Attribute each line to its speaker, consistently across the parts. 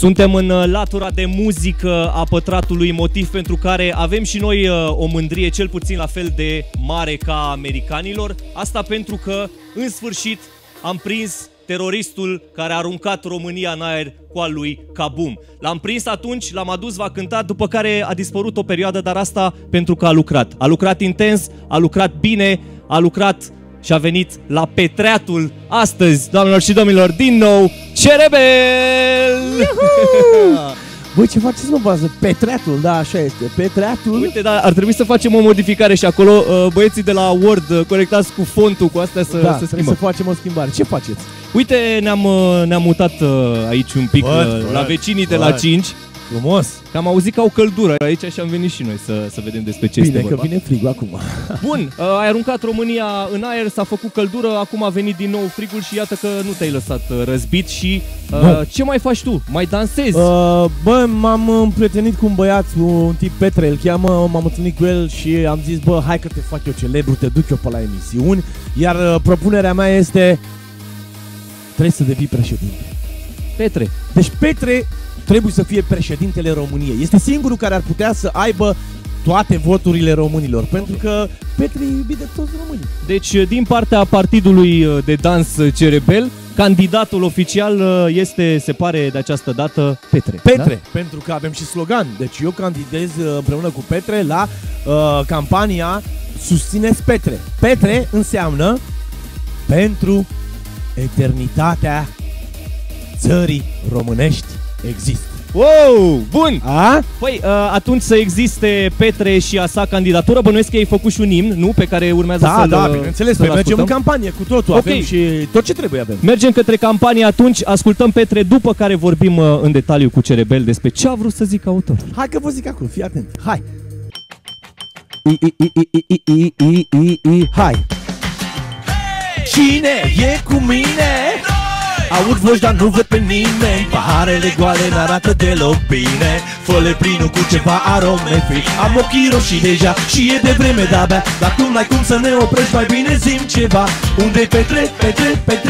Speaker 1: Suntem în latura de muzică a Pătratului, motiv pentru care avem și noi o mândrie cel puțin la fel de mare ca americanilor. Asta pentru că, în sfârșit, am prins teroristul care a aruncat România în aer cu al lui Kabum. L-am prins atunci, l-am adus, v-a cântat, după care a dispărut o perioadă, dar asta pentru că a lucrat. A lucrat intens, a lucrat bine, a lucrat și a venit la Petreatul astăzi, doamnelor și domnilor, din nou, Cerebel!
Speaker 2: Băi, ce faceți, mă, bază? Petreatul, da, așa este, Petreatul.
Speaker 1: Uite, da, ar trebui să facem o modificare și acolo, băieții de la Word, conectați cu fontul, cu astea să
Speaker 2: trebuie să facem o schimbare. Ce faceți?
Speaker 1: Uite, ne-am mutat aici un pic la vecinii de la 5.
Speaker 2: Frumos!
Speaker 1: Că am auzit că au căldură aici și am venit și noi să vedem despre ce este vorba.
Speaker 2: Bine, că vine frigul acum.
Speaker 1: Bun, ai aruncat România în aer, s-a făcut căldură, acum a venit din nou frigul și iată că nu te-ai lăsat răzbit și ce mai faci tu? Mai dansezi?
Speaker 2: Bă, m-am împrietenit cu un băiat, un tip Petre, îl cheamă, m-am întâlnit cu el și am zis, bă, hai că te fac eu celebru, te duc eu pe la emisiuni, iar propunerea mea este, trebuie să devii președinte.
Speaker 1: Petre.
Speaker 2: Deci Petre trebuie să fie președintele României. Este singurul care ar putea să aibă toate voturile românilor, pentru că Petre e iubit de toți românii.
Speaker 1: Deci, din partea partidului de dans Cerebel, candidatul oficial este, se pare, de această dată, Petre.
Speaker 2: Petre,
Speaker 1: da?
Speaker 2: pentru că avem și slogan. Deci eu candidez împreună cu Petre la campania Susțineți Petre. Petre înseamnă pentru eternitatea țării românești există.
Speaker 1: Wow, bun! Păi, atunci să existe Petre și a sa candidatură, bănuiesc că ai făcut și un imn, nu? Pe care urmează să-l
Speaker 2: Da, bineînțeles, mergem în campanie cu totul, avem și tot ce trebuie avem.
Speaker 1: Mergem către campanie atunci, ascultăm Petre, după care vorbim în detaliu cu Cerebel despre ce a vrut să zic autor.
Speaker 2: Hai că vă zic acum, fii atent, hai! Hai! Cine e cu mine? Aud voci, dar nu văd pe nimeni. Paharele goale n-arată deloc bine. Fă-le plinul cu ceva arome fi. Am ochii roșii deja și e de vreme de-abia. Dar tu n-ai cum să ne oprești, mai bine zi-mi ceva. Unde-i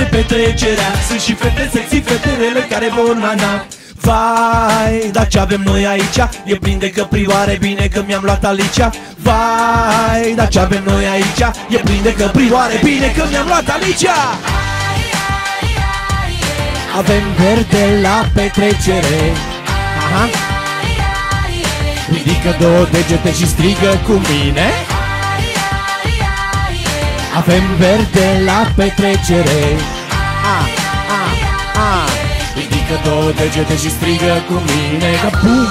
Speaker 2: petrecerea? Sunt și fete sexy, feterele care vor nana. Vai, dar ce avem noi aici? E plin de căprioare, bine că mi-am luat Alicia. Vai, dar ce avem noi aici? E plin de căprioare, bine că mi-am luat Alicia. Avem verde la petrecere. Aha. Ridică două degete și strigă cu mine. Avem verde la petrecere. Ridică două degete și strigă cu mine. Că bum!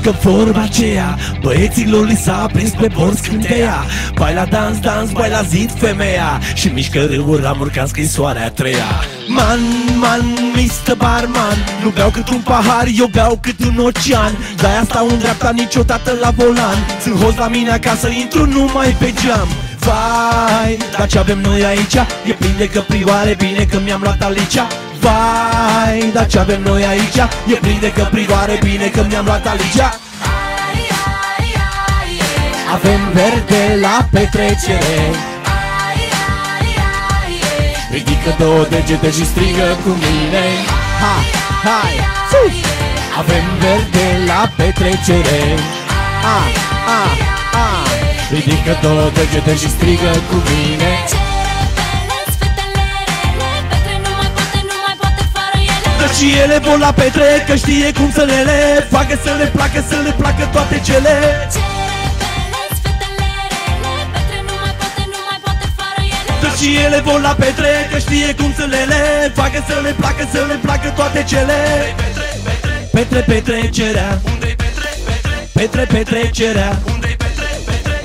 Speaker 2: Că vorba aceea băieților li s-a prins pe bord scânteia. Bai la dans, dans, bai la zid femeia. Și mișcă râul ramuri ca în scrisoarea a treia. Man, Mr. Barman, nu beau cât un pahar, eu beau cât un ocean. De-aia stau în dreapta niciodată la volan. Sunt host la mine acasă, intru numai pe geam. Vai, dar ce avem noi aici? E plin de căprioare, bine că mi-am luat Alicia. Vai, dar ce avem noi aici? E plin de căprioare, bine că mi-am luat Alicia. Avem verde la petrecere. Ridică două degete și strigă cu mine. Hai, sus! Avem verde la petrecere. Ridică două degete și strigă cu mine. Și ele vor la Petre, că știe cum să le facă să le placă, să le placă toate cele. Și ele vor la Petre, că știe cum să le facă să le placă, să le placă toate cele. Petre, petrecerea. Petre, petrecerea.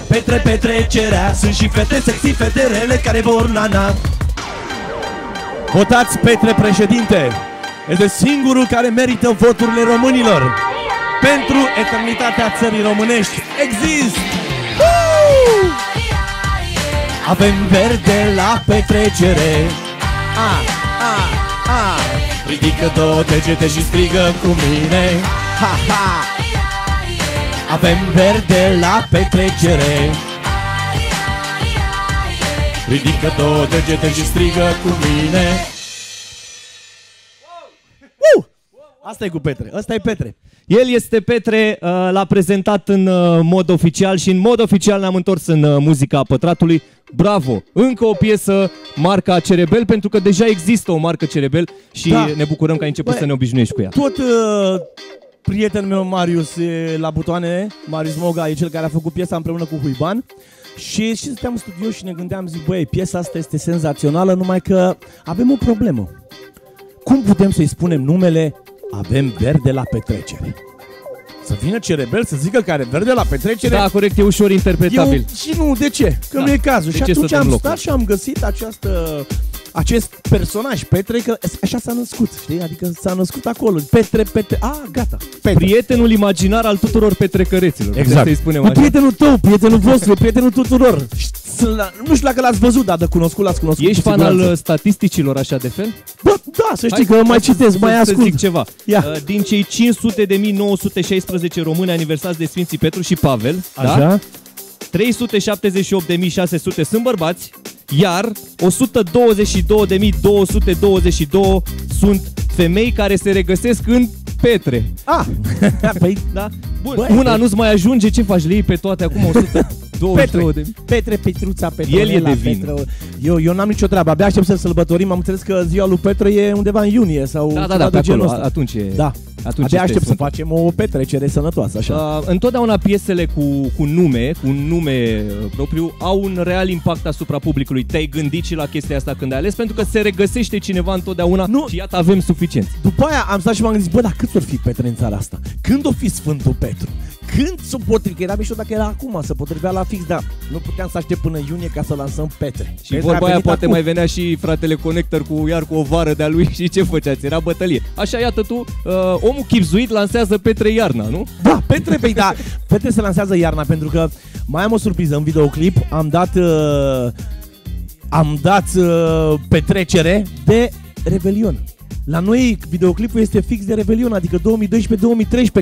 Speaker 2: Petre, petrecerea. Sunt și fete sexy, feterele care vor nana. Votați Petre președinte. Este singurul care merită voturile românilor. Pentru eternitatea țării românești există. Avem verde la petrecere. Ridică două degete și strigă cu mine. Avem verde la petrecere. Ridică două degete și strigă cu mine. Asta e cu Petre, ăsta e Petre.
Speaker 1: El este Petre, l-a prezentat în mod oficial și în mod oficial ne-am întors în muzica Pătratului. Bravo! Încă o piesă, marca Cerebel, pentru că deja există o marcă Cerebel și ne bucurăm că ai început să ne obișnuiești cu ea.
Speaker 2: Tot prietenul meu Marius la butoane, Marius Moga, e cel care a făcut piesa împreună cu Huiban. Și stăteam în studio și ne gândeam, zic, băi, piesa asta este senzațională, numai că avem o problemă. Cum putem să-i spunem numele Avem verde la petrecere? Să vină Cerebel să zică că are verde la petrecere?
Speaker 1: Da, corect, e ușor interpretabil.
Speaker 2: Și nu, de ce? Că nu e cazul. Și atunci am stat și am găsit acest personaj, Petre, că așa s-a născut, știi? Adică s-a născut acolo. Petre, gata. Petre.
Speaker 1: Prietenul imaginar al tuturor petrecăreților.
Speaker 2: Exact.
Speaker 1: Să-i spunem așa.
Speaker 2: Prietenul tău, prietenul vostru, prietenul tuturor. Nu știu dacă l-ați văzut, dar de cunoscut l-ați cunoscut.
Speaker 1: Ești fan al statisticilor așa de fel?
Speaker 2: Bă, da, să știi că mai citesc, mai ascult.
Speaker 1: Să zic ceva. Din cei 500.916 români aniversați de Sfinții Petru și Pavel,
Speaker 2: așa?
Speaker 1: 378.600 sunt bărbați, iar 122.222 sunt femei care se regăsesc în Petre.
Speaker 2: Păi,
Speaker 1: da? Bun, una nu-ți mai ajunge, ce faci? Le iei pe toate acum 122
Speaker 2: Petre, Petruța, Petronela,
Speaker 1: el e de vină.
Speaker 2: Eu n-am nicio treabă, abia aștept să sărbătorim. Am înțeles că ziua lui Petre e undeva în iunie sau
Speaker 1: da, pe acolo, atunci e.
Speaker 2: Da. Abia aștept să facem o petrecere sănătoasă, așa.
Speaker 1: Întotdeauna piesele cu un nume propriu au un real impact asupra publicului. Te-ai gândit și la chestia asta când ai ales? Pentru că se regăsește cineva întotdeauna și iată avem suficient.
Speaker 2: După aia am stat și m-am gândit, bă, dar cât or fi Petre în țara asta? Când o fi Sfântul Petru? Când s-o potrivi? Era mișto dacă era acum, să potrivea la fix, dar nu puteam să aștept până iunie ca să lansăm Petre.
Speaker 1: Și vorba aia poate mai venea și fratele Connector cu o vară de-a lui și ce făceați? Era bătălie. Așa, iată tu, omul chipzuit lansează Petre iarna, nu?
Speaker 2: Da, Petre se lansează iarna, pentru că mai am o surpriză în videoclip. Am dat petrecere de Revelion. La noi videoclipul este fix de Revelion, adică 2012-2013,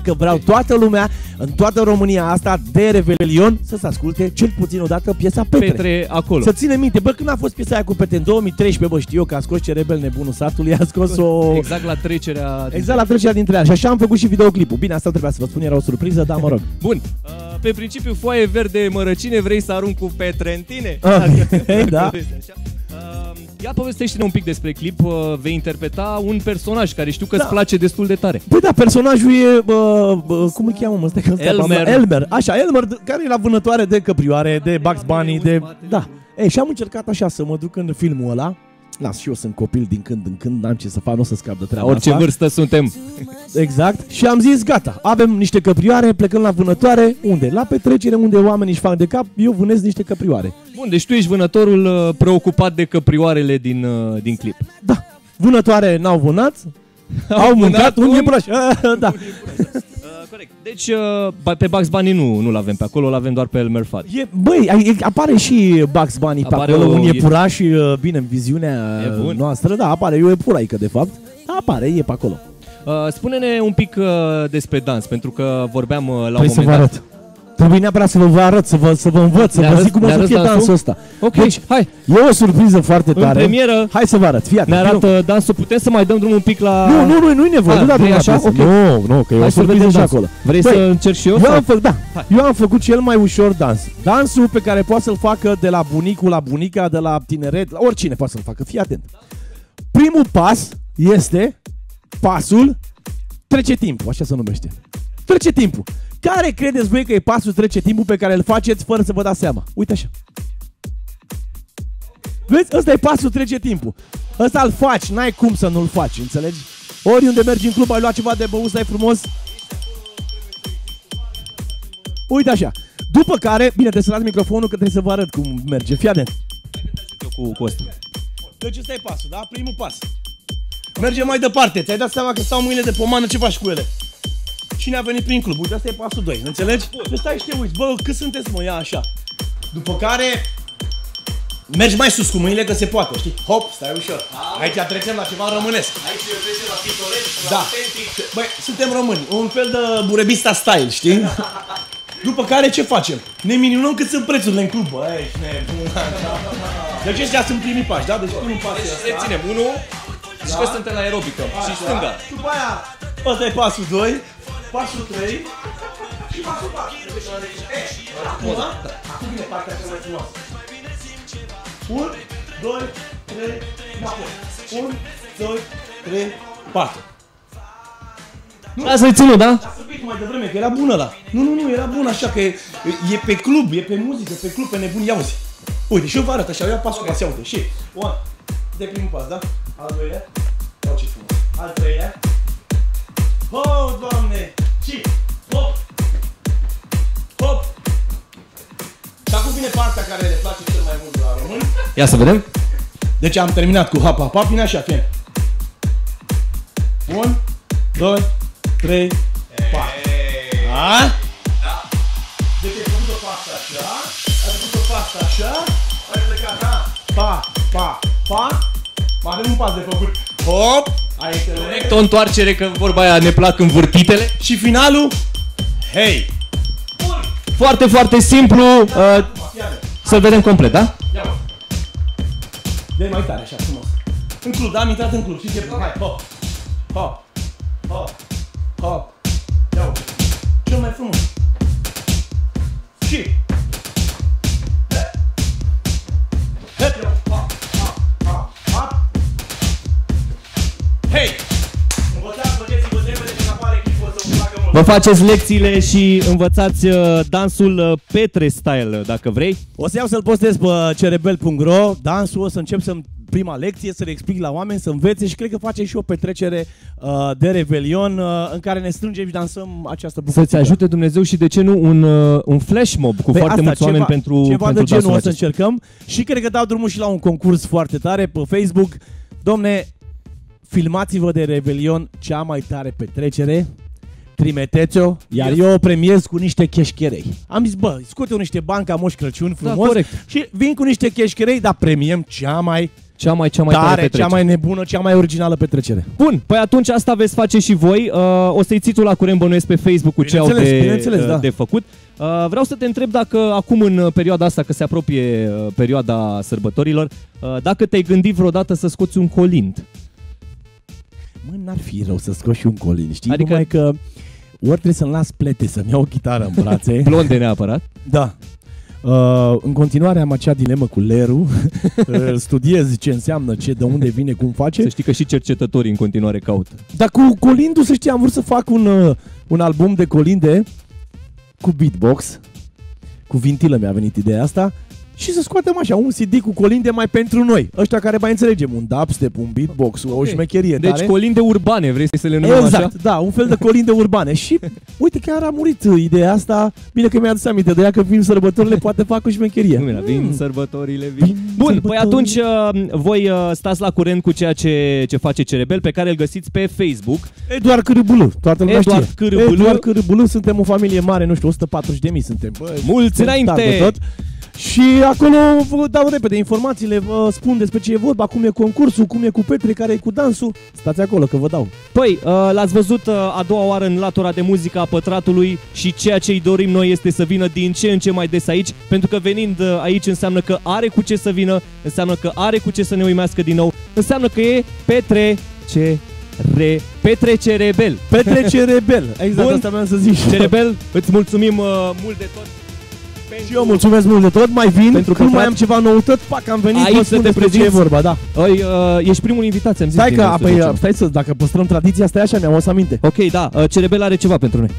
Speaker 2: că vreau toată lumea, în toată România asta, de Revelion, să se asculte cel puțin odată piesa
Speaker 1: Petre acolo.
Speaker 2: Să ține minte, bă, când a fost piesa aia cu Petre? În 2013, bă, știu eu că a scos Cerebel, nebunul satului, a scos-o...
Speaker 1: Exact la trecerea
Speaker 2: dintre ele. Și așa am făcut și videoclipul. Bine, asta trebuia să vă spun, era o surpriză, dar mă rog.
Speaker 1: Bun, pe principiu, foaie verde mărăcine, vrei să arunc cu Petre în tine?
Speaker 2: Da.
Speaker 1: Ia povestește-ne un pic despre clip. Vei interpreta un personaj care știu că îți place destul de tare.
Speaker 2: Păi da, personajul e cum îl cheamă, mă?
Speaker 1: Elmer.
Speaker 2: Așa, Elmer, care e la vânătoare de căprioare, de Bugs Bunny, de... Da. Și am încercat așa să mă duc în filmul ăla. Las, și eu sunt copil din când în când, n-am ce să fac, nu o să scap de treaba
Speaker 1: orice
Speaker 2: asta.
Speaker 1: Vârstă suntem.
Speaker 2: Exact. Și am zis, gata, avem niște căprioare, plecăm la vânătoare. Unde? La petrecere, unde oamenii își fac de cap, eu vânez niște căprioare.
Speaker 1: Bun, deci tu ești vânătorul preocupat de căprioarele din clip.
Speaker 2: Da. Vânătoare n-au vânat, au mâncat un iepuraș. Da.
Speaker 1: Corect. Deci pe Bugs Bunny nu l-avem pe acolo, l-avem doar pe Elmer Fudd.
Speaker 2: Băi, apare și Bugs Bunny pe acolo, un iepuraș, bine, în viziunea noastră, da, apare, e o iepuraică de fapt, apare, e pe acolo.
Speaker 1: Spune-ne un pic despre dans, pentru că vorbeam la un moment dat.
Speaker 2: Trebuie neapărat să vă arăt, să vă învăț, să vă zic cum o să fie dansul ăsta.
Speaker 1: Ok,
Speaker 2: deci,
Speaker 1: hai.
Speaker 2: E o surpriză foarte tare.
Speaker 1: În premieră.
Speaker 2: Hai să vă arăt, fii atent.
Speaker 1: Ne arată dansul, putem să mai dăm drumul un pic la...
Speaker 2: Nu-i nevoie, nu da drumul așa? Nu, că e o surpriză și acolo.
Speaker 1: Vrei să încerc și eu?
Speaker 2: Eu am făcut cel mai ușor dans. Dansul pe care poate să-l facă de la bunicul la bunica, de la tineret, oricine poate să-l facă, fii atent. Primul pas este pasul trece timpul, așa se numește. Trece timpul. Care credeți voi că e pasul trece timpul pe care îl faceți fără să vă dați seama? Uite așa. Vezi? Ăsta e pasul trece timpul. Ăsta îl faci, n-ai cum să nu-l faci, înțelegi? Oriunde mergi în club, ai luat ceva de băut, stai frumos. Uite așa. După care, bine, trebuie să las microfonul că trebuie să vă arăt cum merge. Fii atent.
Speaker 1: Cu ăsta.
Speaker 2: Deci ăsta e pasul, da? Primul pas. Mergem mai departe. Ți-ai dat seama că stau mâinile de pomană, ce faci cu ele? Cine a venit prin club? Uite, asta e pasul 2, înțelegi? Deci stai și te uiți, bă, cât sunteți, mă, ia așa. După care mergi mai sus cu mâinile, că se poate, știi? Hop, stai ușor. Aici trecem la ceva românesc. Aici trecem la pitoresc, la autentic. Băi, suntem români, un fel de burebista style, știi? După care ce facem? Ne minunăm cât sunt prețurile în club, bă, ești nebun. Deci ăștia sunt primii pași, da? Deci primul pas.
Speaker 1: Deci reținem, unul, și că suntem la aerobică și stânga.
Speaker 2: După aia, Ăsta e pasul 2, pasul 3 și pasul 4. Acum vine partea cea mai frumoasă. 1, 2, 3, înapoi. 1, 2, 3, 4.
Speaker 1: Asta-i ținut, da?
Speaker 2: A sărbit mai devreme, că era bună ăla. Nu, era bun așa, că e pe club, e pe muzică, pe club, pe nebun, ia uzi. Uite, și eu vă arăt așa, ia pasul pas, ia uite, și 1, de primul pas, da? Al doilea, iau ce frumos. Al treilea. Oh, Doamne! Și hop! Hop! Și acum vine partea care le place cel mai mult la români.
Speaker 1: Ia să vedem.
Speaker 2: Deci am terminat cu hap, hap, hap, vine așa, fie. 1, 2, 3, 4. Da? Deci ai făcut o pasă așa, ai făcut o pasă așa, ai plecat, da? Pa, pa, pa. Mai avem un pas de făcut. Hop! Ai înțeles?
Speaker 1: O întoarcere, că vorba aia ne plac învârtitele.
Speaker 2: Și finalul, hei!
Speaker 1: Foarte, foarte simplu. Să-l vedem complet, da?
Speaker 2: Ia-mă! Dă-i mai tare, așa, frumos. În club, da? Am intrat în club. Și ce? Hai, hop! Hop! Hop! Hop! Ia-o! Cel mai frumos! Și! Hei! Învățați, băgeți-vă repede când apare clipul să vă placă mult.
Speaker 1: Vă faceți lecțiile și învățați dansul Petre Style, dacă vrei.
Speaker 2: O să iau să-l postez pe cerebel.ro, dansul, o să încep prima lecție, să le explic la oameni, să învețe și cred că face și o petrecere de Revelion în care ne strângem și dansăm această bucățică.
Speaker 1: Să-ți ajute Dumnezeu și de ce nu un flash mob cu foarte mulți oameni pentru
Speaker 2: ceva de genul o să
Speaker 1: acesta.
Speaker 2: încercăm și cred că dau drumul și la un concurs foarte tare pe Facebook. Domne, filmați-vă de Revelion cea mai tare petrecere, trimiteți-o, iar eu o premiez cu niște cheșcherei. Am zis, bă, scoate-o niște bani ca Moș Crăciun frumos,
Speaker 1: da, corect.
Speaker 2: Și vin cu niște cheșcherei, dar premiem cea mai
Speaker 1: tare
Speaker 2: tare, cea mai nebună, cea mai originală petrecere.
Speaker 1: Bun, păi atunci asta veți face și voi. O să-i țiți la curent, bănuiesc, pe Facebook cu ce au de făcut. Vreau să te întreb dacă acum în perioada asta, că se apropie perioada sărbătorilor, dacă te-ai gândit vreodată să scoți un colind.
Speaker 2: Mă, n-ar fi rău să scoți și un colind, știi?
Speaker 1: Adică...
Speaker 2: Numai că ori trebuie să-mi las plete, să-mi iau o chitară în brațe.
Speaker 1: Blonde neapărat.
Speaker 2: Da. În continuare am acea dilemă cu lerul. Studiez ce înseamnă, ce, de unde vine, cum face.
Speaker 1: Să știi că și cercetătorii în continuare caută.
Speaker 2: Dar cu colindul, să știi, am vrut să fac un album de colinde cu beatbox. Cu vintilă mi-a venit ideea asta. Și să scoatem așa un CD cu colinde mai pentru noi. Ăștia care mai înțelegem, un dubstep, un beatbox, o șmecherie
Speaker 1: tare. Deci colinde urbane, vrei să le numim
Speaker 2: exact,
Speaker 1: așa?
Speaker 2: Da, un fel de colinde urbane. Și uite, chiar a murit ideea asta. Bine că mi-a adus aminte de ea, că vin sărbătorile, poate fac o șmecherie.
Speaker 1: Vin sărbătorile, vin. Bun, păi atunci voi stați la curent cu ceea ce face Cerebel, pe care îl găsiți pe Facebook.
Speaker 2: Eduard Cârâbulu, toată lumea știe.
Speaker 1: Eduard
Speaker 2: Cârâbulu, suntem o familie mare, nu știu, 140.000 suntem. Bă,
Speaker 1: mulți înainte!
Speaker 2: Și acolo vă dau repede informațiile, vă spun despre ce e vorba, cum e concursul, cum e cu Petre, care e cu dansul. Stați acolo că vă dau.
Speaker 1: Păi, l-ați văzut a doua oară în latura de muzică a Pătratului și ceea ce îi dorim noi este să vină din ce în ce mai des aici, pentru că venind aici înseamnă că are cu ce să vină, înseamnă că are cu ce să ne uimească din nou, înseamnă că e Petre Cerebel.
Speaker 2: Petre Cerebel, exact. Bun. Asta vreau să zic.
Speaker 1: Cerebel, îți mulțumim mult de tot.
Speaker 2: Și eu mulțumesc mult de tot, mai vin, pentru că mai am ceva noutăți, pac, am venit,
Speaker 1: aici să te prezinți.
Speaker 2: Ce e vorba, da.
Speaker 1: Ești primul invitat, ți-am zis.
Speaker 2: Stai că, stai să, dacă păstrăm tradiția, stai așa, mi-am o să aminte.
Speaker 1: Ok, da, Cerebel are ceva pentru noi.